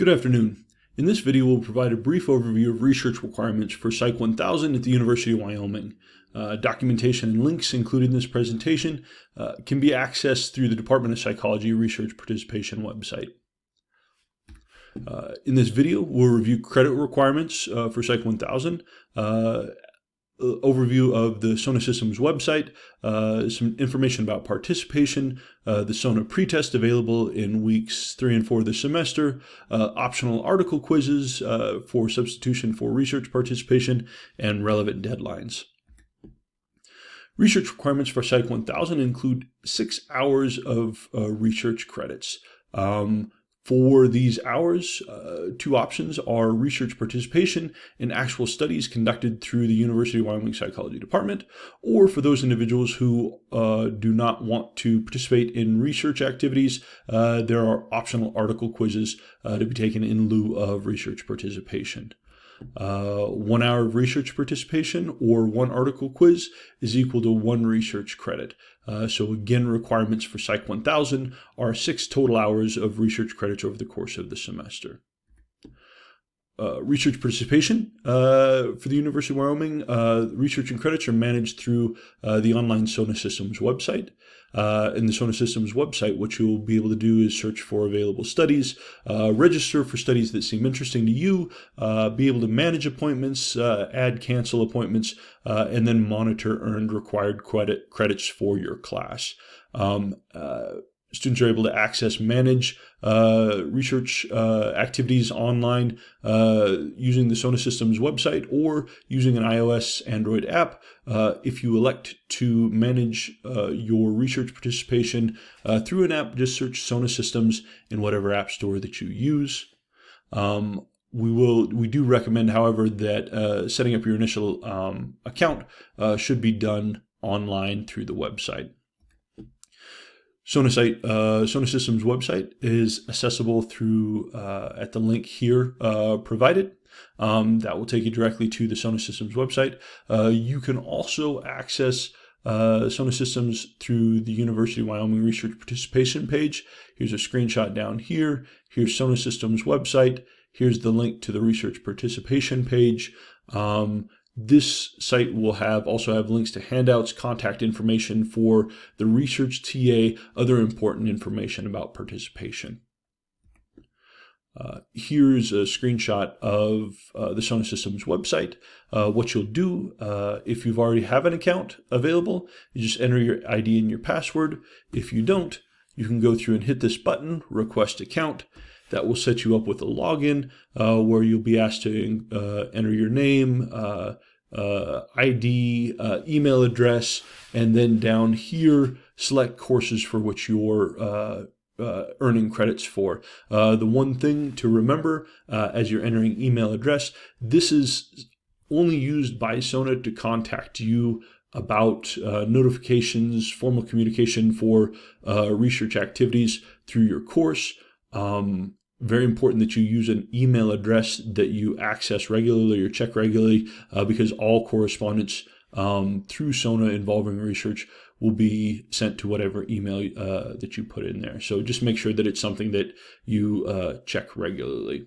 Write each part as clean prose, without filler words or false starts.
Good afternoon. In this video, we'll provide a brief overview of research requirements for PSYC 1000 at the University of Wyoming. Documentation and links included in this presentation can be accessed through the Department of Psychology Research Participation website. In this video, we'll review credit requirements for PSYC 1000, overview of the SONA Systems website, some information about participation, the SONA pretest available in weeks 3 and 4 of the semester, optional article quizzes for substitution for research participation, and relevant deadlines. Research requirements for PSYC 1000 include 6 hours of research credits. For these hours, 2 options are research participation in actual studies conducted through the University of Wyoming Psychology Department, or for those individuals who do not want to participate in research activities, there are optional article quizzes to be taken in lieu of research participation. 1 hour of research participation or 1 article quiz is equal to 1 research credit. So again, requirements for PSYC 1000 are 6 total hours of research credits over the course of the semester. Research participation for the University of Wyoming, research and credits are managed through the online SONA Systems website. In the SONA Systems website, what you'll be able to do is search for available studies, register for studies that seem interesting to you, be able to manage appointments, add, cancel appointments, and then monitor earned required credits for your class. Students are able to access, manage research activities online using the SONA Systems website or using an iOS Android app. If you elect to manage your research participation through an app, just search SONA Systems in whatever app store that you use. We do recommend, however, that setting up your initial account should be done online through the website. SONA Systems website is accessible through at the link here provided. That will take you directly to the SONA Systems website. You can also access SONA Systems through the University of Wyoming Research Participation page. Here's a screenshot down here. Here's SONA Systems website. Here's the link to the Research Participation page. This site will also have links to handouts, contact information for the research TA, other important information about participation. Here's a screenshot of the SONA Systems website. What you'll do, if you've already have an account available, you just enter your ID and your password. If you don't, you can go through and hit this button, Request Account. That will set you up with a login where you'll be asked to enter your name, ID, email address, and then down here, select courses for which you're earning credits for. The one thing to remember as you're entering email address, this is only used by SONA to contact you about notifications, formal communication for research activities through your course. Very important that you use an email address that you access regularly or check regularly because all correspondence through SONA involving research will be sent to whatever email that you put in there. So just make sure that it's something that you check regularly.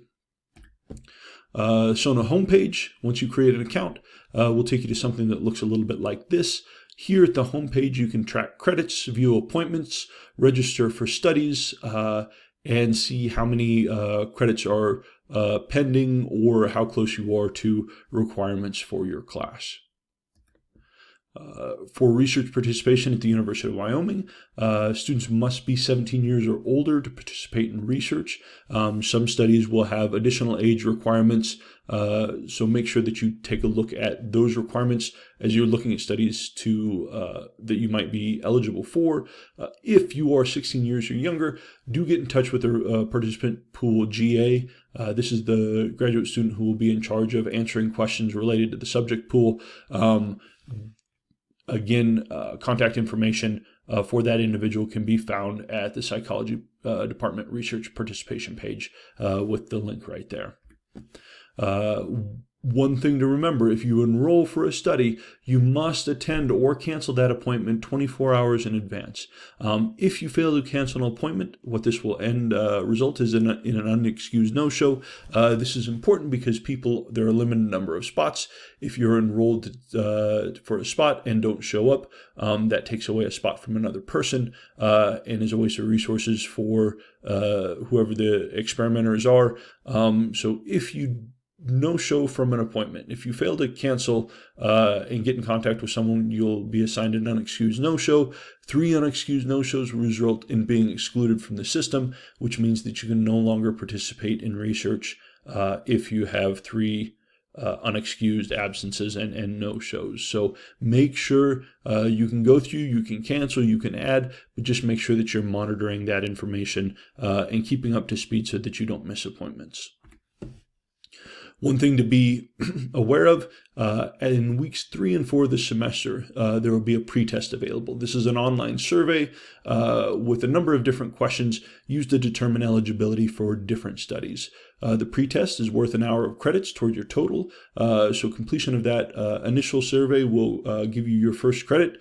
SONA homepage, once you create an account, will take you to something that looks a little bit like this. Here at the homepage, you can track credits, view appointments, register for studies, and see how many credits are pending or how close you are to requirements for your class. For research participation at the University of Wyoming, students must be 17 years or older to participate in research. Some studies will have additional age requirements, so make sure that you take a look at those requirements as you're looking at studies that you might be eligible for. If you are 16 years or younger, do get in touch with the participant pool GA. This is the graduate student who will be in charge of answering questions related to the subject pool. Again, contact information for that individual can be found at the Psychology Department Research Participation page with the link right there. One thing to remember, if you enroll for a study, you must attend or cancel that appointment 24 hours in advance. If you fail to cancel an appointment, what this will result is in an unexcused no-show. This is important because there are a limited number of spots. If you're enrolled for a spot and don't show up, that takes away a spot from another person and is a waste of resources for whoever the experimenters are. So if you no-show from an appointment, if you fail to cancel and get in contact with someone, you'll be assigned an unexcused no-show. 3 unexcused no-shows will result in being excluded from the system, which means that you can no longer participate in research if you have 3 unexcused absences and no-shows. So make sure you can go through, you can cancel, you can add, but just make sure that you're monitoring that information and keeping up to speed so that you don't miss appointments. One thing to be aware of, in weeks 3 and 4 of the semester, there will be a pretest available. This is an online survey with a number of different questions used to determine eligibility for different studies. The pretest is worth an hour of credits toward your total, so completion of that initial survey will give you your first credit.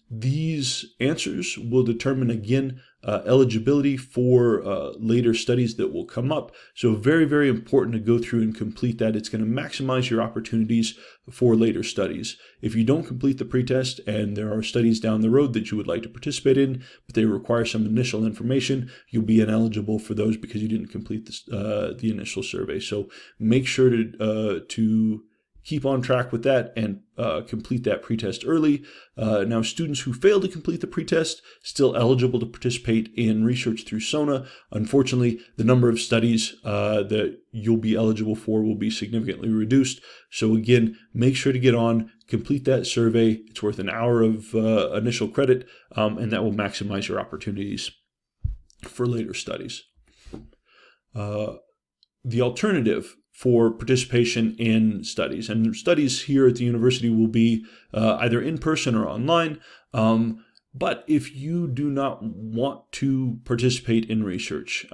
These answers will determine, again, eligibility for later studies that will come up. So very, very important to go through and complete that. It's going to maximize your opportunities for later studies. If you don't complete the pretest and there are studies down the road that you would like to participate in, but they require some initial information, you'll be ineligible for those because you didn't complete the initial survey. So make sure to keep on track with that and complete that pretest early. Now, students who fail to complete the pretest still eligible to participate in research through SONA. Unfortunately, the number of studies that you'll be eligible for will be significantly reduced. So again, make sure to get on, complete that survey. It's worth an hour of initial credit, and that will maximize your opportunities for later studies. The alternative for participation in studies. And studies here at the university will be either in person or online. But if you do not want to participate in research,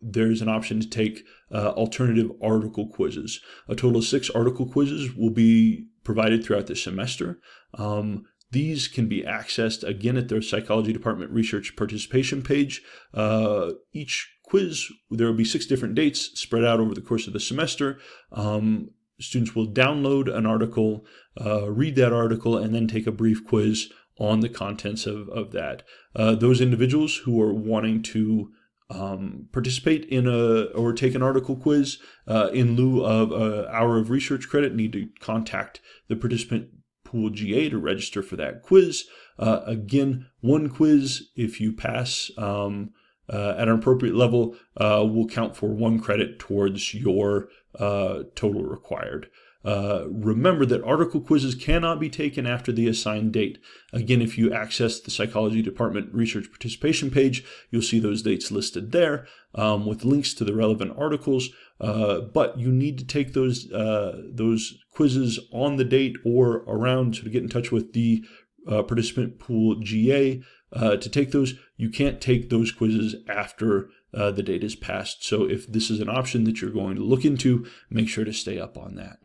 there's an option to take alternative article quizzes. A total of 6 article quizzes will be provided throughout the semester. These can be accessed again at their psychology department research participation page. Each quiz, there will be 6 different dates spread out over the course of the semester. Students will download an article, read that article, and then take a brief quiz on the contents of that. Those individuals who are wanting to participate in or take an article quiz in lieu of an hour of research credit need to contact the participant pool GA to register for that quiz. Again, one quiz, if you pass at an appropriate level, will count for 1 credit towards your total required. Remember that article quizzes cannot be taken after the assigned date. Again, if you access the Psychology Department Research Participation page, you'll see those dates listed there with links to the relevant articles. But you need to take those quizzes on the date or around, so to get in touch with the participant pool GA to take those. You can't take those quizzes after the date is passed. So if this is an option that you're going to look into, make sure to stay up on that.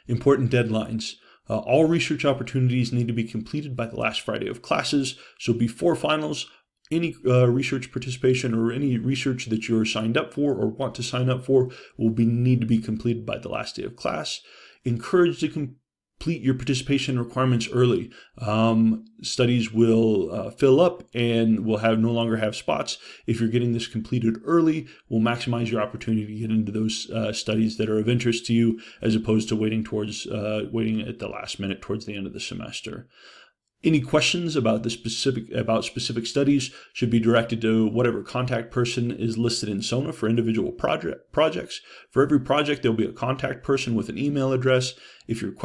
Important deadlines. All research opportunities need to be completed by the last Friday of classes. So before finals, any research participation or any research that you're signed up for or want to sign up for will need to be completed by the last day of class. Encourage to complete your participation requirements early. Studies will fill up and will no longer have spots. If you're getting this completed early, will maximize your opportunity to get into those studies that are of interest to you, as opposed to waiting at the last minute towards the end of the semester. Any questions about specific studies should be directed to whatever contact person is listed in SONA for individual projects. For every project, there will be a contact person with an email address. If you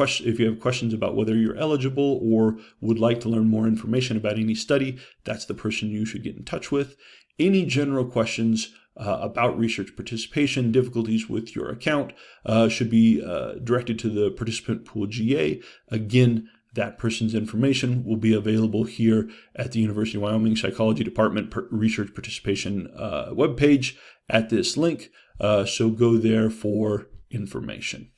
have questions about whether you're eligible or would like to learn more information about any study, that's the person you should get in touch with. Any general questions about research participation, difficulties with your account, should be directed to the participant pool GA. Again, that person's information will be available here at the University of Wyoming Psychology Department Research Participation webpage at this link. So go there for information.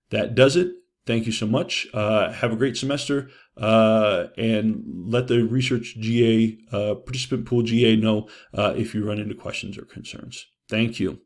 That does it. Thank you so much. Have a great semester, and let the Research GA Participant Pool GA know if you run into questions or concerns. Thank you.